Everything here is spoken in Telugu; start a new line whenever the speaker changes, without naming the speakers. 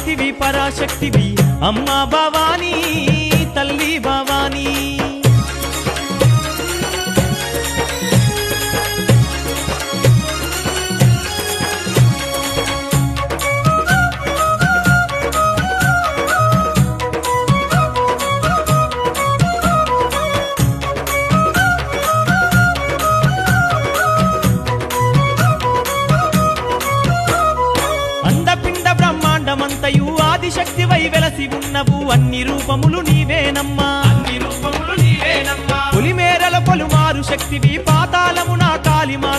ఆదిశక్తివి పరాశక్తివి అమ్మా భవానీ తల్లి భవానీ మంతయు ఆదిశక్తివై వెలసి ఉన్నవు అన్ని రూపములు నీవేనమ్మా పొలిమేరల పొలుమారు శక్తివి పాతాళమున కాళిమా